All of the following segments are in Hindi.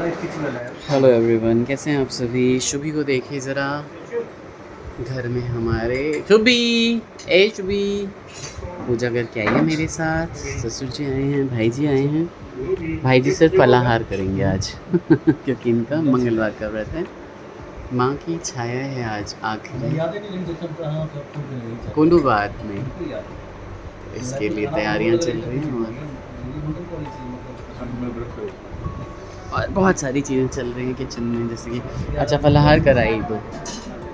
हेलो एवरीवन, कैसे हैं आप सभी। शुभी को देखिए ज़रा घर में हमारे। शुभी, ए शुभी, पूजा करके आई है मेरे साथ। ससुर जी आए हैं, भाई जी आए हैं। भाई जी सिर्फ फलाहार करेंगे आज क्योंकि इनका मंगलवार का व्रत है। माँ की छाया है आज आखिरी कोलू बाद में, इसके लिए तैयारियाँ चल रही हैं और बहुत सारी चीज़ें चल रही हैं किचन में, जैसे कि अच्छा फलाहार कराई दो।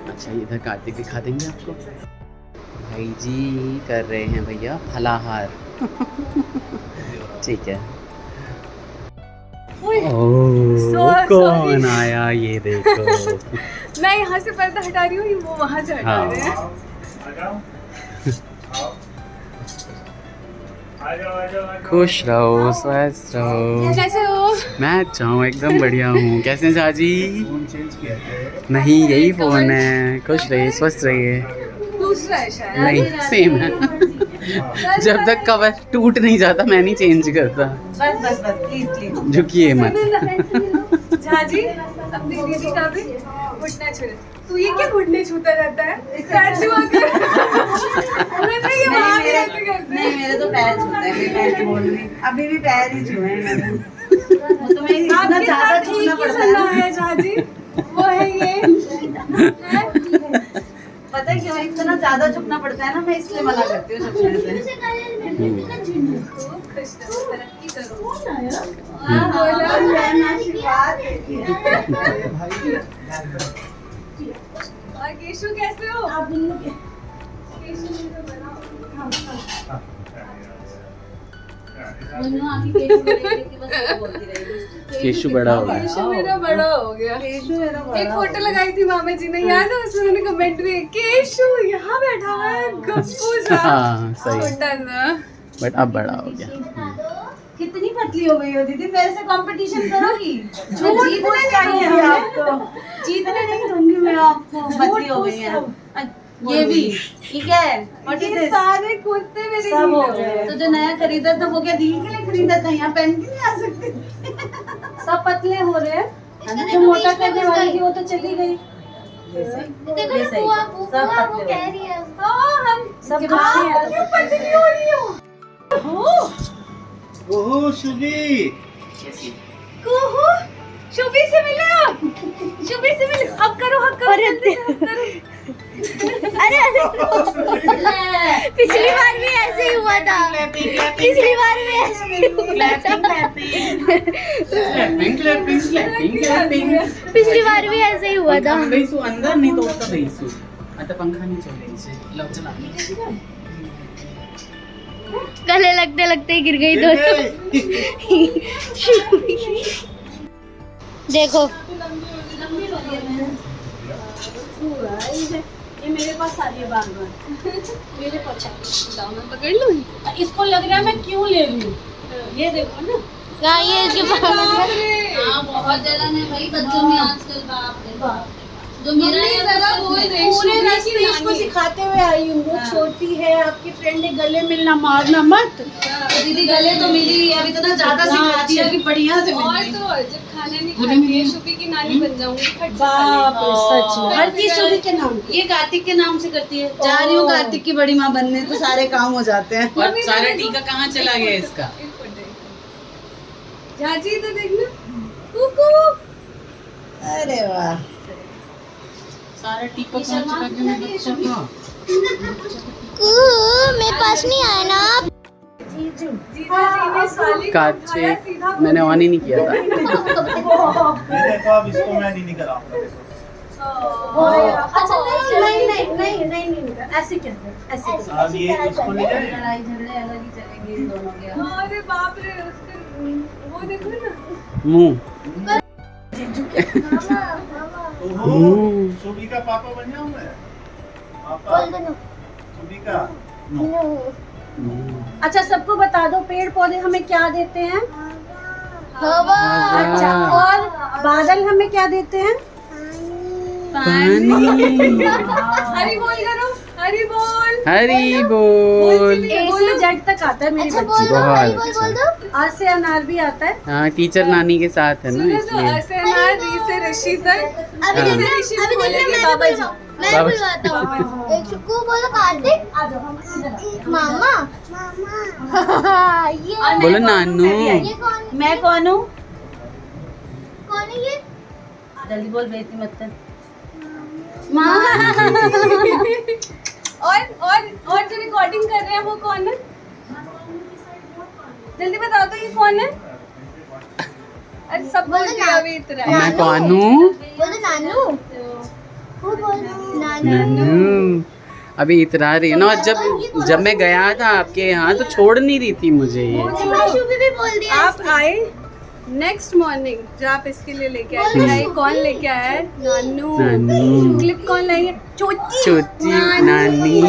अच्छा इधर कार्तिक दिखा देंगे आपको। भाई जी कर रहे हैं भैया फलाहार ठीक है। ओह कौन आया ये देखो मैं यहाँ से पर्दा हटा रही हूँ, वो वहाँ से हटा रहे हैं। खुश रहो, स्वस्थ रहो। कैसे हो? मैं अच्छा हूँ, एकदम बढ़िया हूँ। कैसे हैं झाजी? नहीं यही फोन है। खुश रहिए, स्वस्थ रहिए। दूसरा है शायद। नहीं सेम है जब तक कवर टूट नहीं जाता मैं नहीं चेंज करता। बस बस बस प्लीज झुकिए मत। झाजी अपनी दीदी का भी घुटना छू। तू ये क्या घुटने छूता रहता है? पैर छुआ कर। मैं तो ये वहाँ भी ऐसे करते हैं। नहीं मेरे तो पैर छूते हैं, मैं पैर बोल रही अभी भी पैर ही छुए हैं मैंने। तो मैं इतना ज्यादा छूना पड़ता है झाजी, वो है ये। पता है क्यों इतना ज्यादा झुकना पड़ता है ना, मैं इसलिए मना करती हूँ झुकने से। तरक्की करो। और केशु कैसे हो? केशु बड़ा हो गया। केशु मेरा बड़ा हो गया। एक फोटो लगाई थी मामा जी ने, याद है? उसमें उन्होंने कमेंट भी, केशु यहाँ बैठा हुआ है गप्पू सा। हाँ सही, छोटा सा बट अब बड़ा हो गया। कितनी पतली हो गई हो दीदी, मेरे से कंपटीशन करोगी? जीतने चाहिए आपको, जीतने नहीं दूंगी मैं आपको। पतली हो गई है ये भी, ठीक है? और ये सारे कुर्ते मेरे सब हो ढीले गए। तो जो नया खरीदा था वो क्या दिल के लिए खरीदा था? यहाँ पहन के नहीं आ सकते। सब पतले हो रहे हैं। जो मोटा करने वाली थी वो तो चली गई। ये सही, सब पतले हम सब पतली हो रही हो। ओहो शुभी, कुहू, शुभी से मिलो, शुभी से मिलो। हक करो, हक करो, जल्दी से हक करो। अरे पिछली बार भी ऐसे ही हुआ था। पिछली बार भी ऐसे ही हुआ था। पिछली बार भी ऐसे ही हुआ था। अंदर नहीं तो उसका बेसू आता पंखा नहीं चले इसे लो चला। गले लगते लगते ही गिर गई दोनों। देखो ये मेरे पास आ रही है बार बार। मेरे पछा मैं पकड़ लूं। इसको लग रहा है मैं क्यों ले रही हूँ। ये देखो ना, हाँ ये इसके हाँ बहुत जलन है भाई बच्चों में आजकल। बाप रे बाप, जो मेरा पूरे रास्ते इसको सिखाते हुए आई हूँ। वो छोटी है, आपकी फ्रेंड है, गले मिलना मारना मत। दीदी गले तो मिली, अभी तो ना ज्यादा सिखाती है कि बढ़िया से और मिल। तो जब खाना नहीं खाती है शुभी की नानी बन जाऊंगी। बाप रे सच में हर चीज शुभी के नाम। ये कार्तिक के नाम से करती है। जा रही हूँ कार्तिक की बड़ी माँ बनने, तो सारे काम हो जाते हैं। और सारा टीका कहाँ चला गया इसका? झाजी तो देखना, कुकू। अरे वाह, सारा टीका कहाँ चला गया मेरे बच्चा का? मेरे पास नहीं आया ना आप। काचे मैंने ऑन ही नहीं किया था। देखो अब इसको मैं नहीं निकलाऊंगा। अच्छा नहीं ऐसे क्या ऐसे अब ये इसको ले जाए। लड़ाई झगड़े अलग ही चलेंगे इन दोनों के। अरे बाप रे, उसके वो देखो ना मुंह ओहो शुभी का पापा बन जाऊं मैं? पापा शुभी का अच्छा सबको बता दो, पेड़ पौधे हमें क्या देते हैं? हवा। अच्छा, और बादल हमें क्या देते हैं? पानी। हरी बोल करो, हरी बोल। हरी बोल। ए से जेड तक आता है मेरी अच्छा बच्ची। बोल दो भाई बहुत बोल दो आज से अनार भी आता है। हाँ, टीचर नानी के साथ है ना, सुनो तो इसलिए। ऐसे ना री से ऋषि तक। अभी हाँ। देखना ऋषि अभी बोलेंगे देखना बाबा जी। मैं बाबा- बुलवाता हूँ एक चुक्कू बोलो कार्तिक आ जाओ हम इधर आते हैं। मामा मामा ये बोलो नानू। ये कौन मैं कौन हूँ? कौन है ये जल्दी बोल, बेइज्जती मत कर। और जो रिकॉर्डिंग कर रहे हैं वो कौन है? जल्दी बताओ तो ये कौन है? अरे सब बोल दिया अभी इतना। मैं कौन हूँ? बोलो नानू वो बोलो नानू नानू। अभी इतरा रही है ना, और जब मैं गया था आपके यहाँ तो छोड़ नहीं रही थी मुझे ये। शुभी भी बोल दिया आप आए नेक्स्ट मॉर्निंग जो आप इसके लिए लेके आए थे, कौन लेके आया है? नानू। नानू। क्लिप कौन लाई है? छोटी छोटी नानी।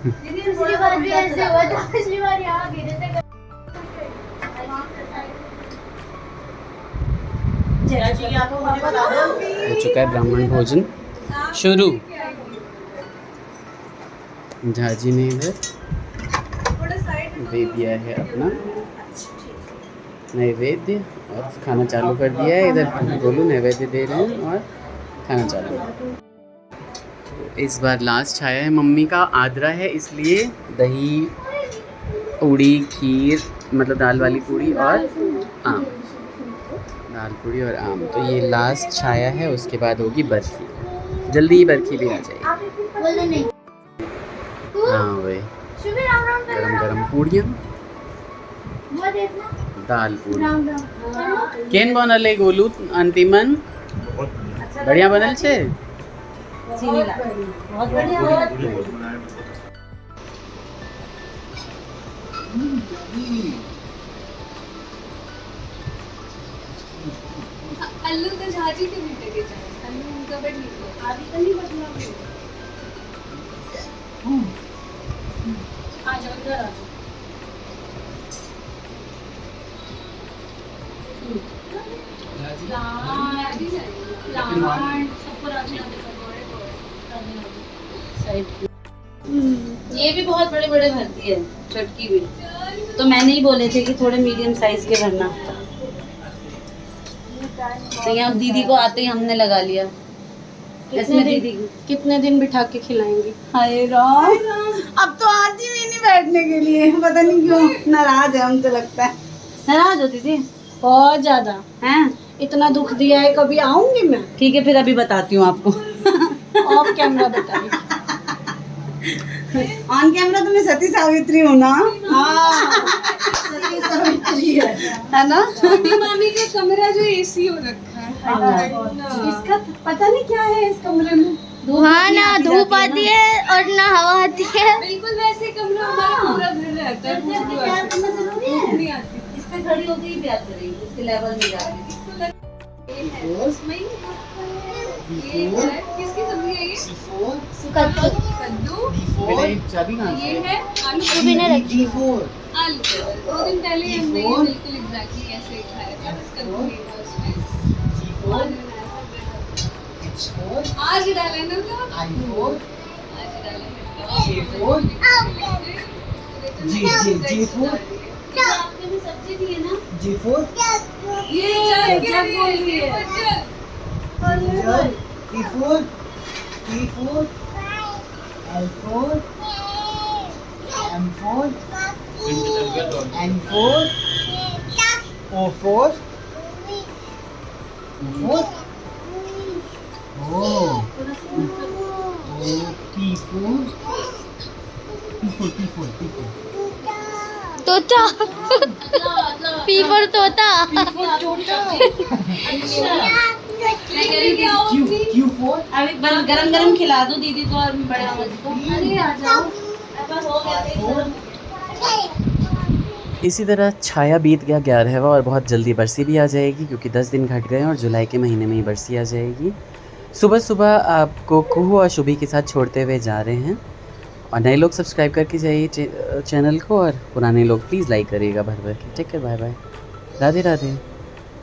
पिछली बार भी ऐसे हुआ था पिछली बार यहाँ गिरे थे हो चुका है ब्राह्मण भोजन शुरू। झाजी ने इधर दे दिया है अपना नैवेद्य और खाना चालू कर दिया है। इधर गोलू नैवेद्य दे रहे हैं और खाना चालू। इस बार लास्ट छाया है मम्मी का, आद्रा है इसलिए दही, पूड़ी, खीर मतलब दाल वाली पूड़ी और आम, दाल पूड़ी और आम। तो ये लास्ट छाया है, उसके बाद होगी बर्फी। जल्दी ही बर्फी भी आ जाएगी। बोलो नहीं हाँ वही शुभी राम राम गरम गरम पूड़ियाँ, वो देखना दाल पूड़ी। राम राम केन बनल है गोलू अंतिमन? बढ़िया बनल छे। चीनी ला बहुत बढ़िया। अल्लू तो झाजी के बेटे के जाए। अल्लू उनका बेट नहीं अभी तो नहीं बदला। आ जाओ इधर आ जाओ। ये भी बहुत बड़े बड़े भरती है, चटकी भी। तो मैंने ही बोले थे कि थोड़े मीडियम साइज के भरना। तो यहाँ दीदी को आते ही हमने लगा लिया। इसमें दीदी कितने दिन बिठा के खिलाएंगे? हाय राम, अब तो आती भी नहीं बैठने के लिए, पता नहीं क्यों नाराज है हम तो लगता है। नाराज होती थी बहुत ज्यादा हैं? इतना दुख दिया है, कभी आऊंगी मैं ठीक है फिर अभी बताती हूँ आपको। ऑफ कैमरा बताइए। ऑन कैमरा तो मैं सती सावित्री हूँ ना। हाँ सती सावित्री है ना। छोटी मामी का कमरा जो एसी हो रखा है। इसका पता नहीं क्या है इस कमरे में। हाँ ना धूप आती है और ना हवा आती है बिल्कुल वैसे कमरा हमारा पूरा घर रहता है। जरूरी है। नहीं आती। इस पे खड़ी होकर ही प्यार करेगी, उसके लेवल में जाके। ये है किसकी सब्जी है? ये कद्दू। चाबी कहाँ ये है आलू। शुभी ने रखी आलू। 2 दिन पहले ही हमने ये बिल्कुल एग्जैक्टली ऐसे ही खाया था। बस कद्दू नहीं था उसमें। आज ही डाला है ना लोग? आज ही डाला है। आपके में सब्जी भी है ना। ये क्या बोल रही है? तोता फीवर तोता अभी गरम गरम खिला दो दीदी को और बड़े मामा जी को। अरे आ जाओ, बस हो गया। इसी तरह छाया बीत गया 11वां और बहुत जल्दी बरसी भी आ जाएगी, क्योंकि 10 दिन घट गए हैं और जुलाई के महीने में ही बरसी आ जाएगी। सुबह सुबह आपको कुहू और शुभी के साथ छोड़ते हुए जा रहे हैं। और नए लोग सब्सक्राइब करके जाइए चैनल को, और पुराने लोग प्लीज़ लाइक करिएगा भर भर के। ठीक है, बाय बाय, राधे राधे।